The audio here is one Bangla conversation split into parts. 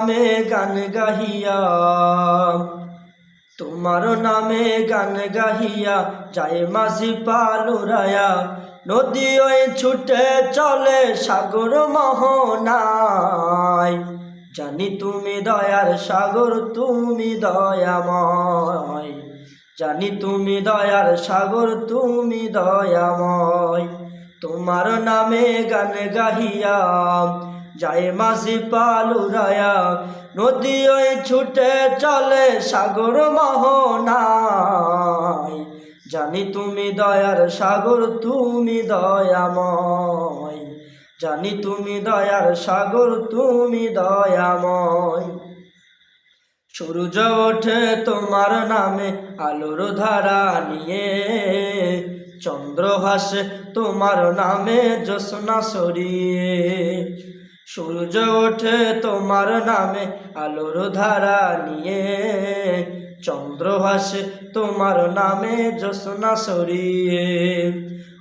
নামে গান গাহিয়া তোমার নামে গান গাহিয়া যায় মাঝি পালুরায়া নদী ওই ছুটে চলে সাগর মোহনায় জানি তুমি দয়ার সাগর তুমি দয়াময় জানি তুমি দয়ার সাগর তুমি দয়াময় তোমার নামে গান গাহিয়া যায় মাঝি পালুরায়া নদী ওই ছুটে চলে সাগর মোহনায় জানি তুমি দয়ার সাগর তুমি দয়াময় জানি তুমি দয়ার সাগর তুমি দয়াময় সূর্য ওঠে তোমার নামে আলোর ধারা নিয়ে চন্দ্র হাসে তোমার নামে জ্যোৎস্না ছড়িয়ে সূর্য ওঠে তোমার নামে আলোর ধারা নিয়ে চন্দ্র হাসে তোমার নামে জ্যোৎস্না ছড়িয়ে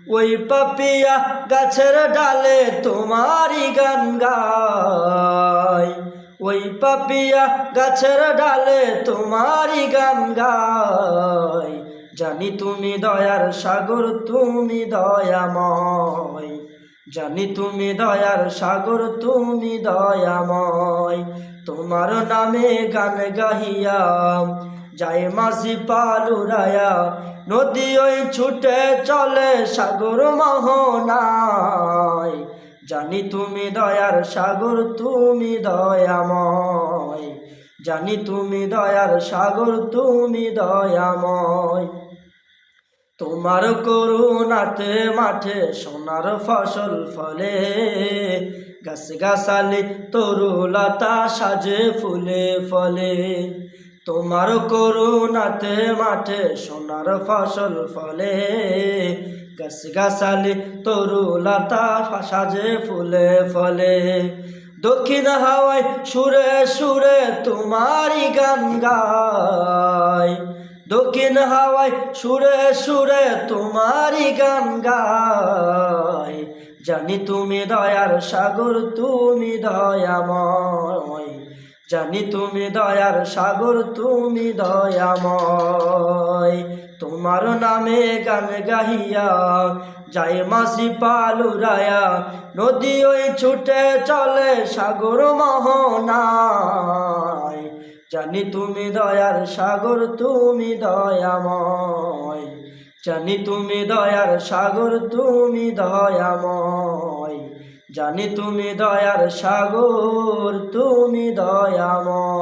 ওই পাপিয়া গাছের ডালে তোমারই গান গায় ওই পাপিয়া গাছের ডালে তোমারই গান গায় জানি তুমি দয়ার সাগর তুমি দয়াময় জানি তুমি দয়ার সাগর তুমি দয়াময় তোমার নামে গান গাহিয়া যায় মাঝি পালুরায়া নদী ওই ছুটে চলে সাগর মোহনায় জানি তুমি দয়ার সাগর তুমি দয়াময় জানি তুমি দয়ার সাগর তুমি দয়াময় তোমার করুণাতে মাঠে সোনার ফসল ফলে গাছ গাছালি তরুলতা সাজে ফুলে ফলে তোমার করুণাতে মাঠে সোনার ফসল ফলে গাছ গাছালি তরুলতা সাজে ফুলে ফলে দক্ষিণ হাওয়ায় সুরে সুরে তোমারই গান গায় দক্ষিণ হাওয়ায় সুরে সুরে তোমারই গান গায় জানি তুমি দয়ার সাগর তুমি দয়াময় জানি তুমি দয়ার সাগর তুমি দয়াময় তোমার নামে গান গাহিয়া যায় মাঝি পালুরায়া নদী ওই ছুটে চলে সাগর মোহনায় জানি তুমি দয়ার সাগর তুমি দয়াময় জানি তুমি দয়ার সাগর তুমি দয়াময় জানি তুমি দয়ার সাগর তুমি দয়াময়।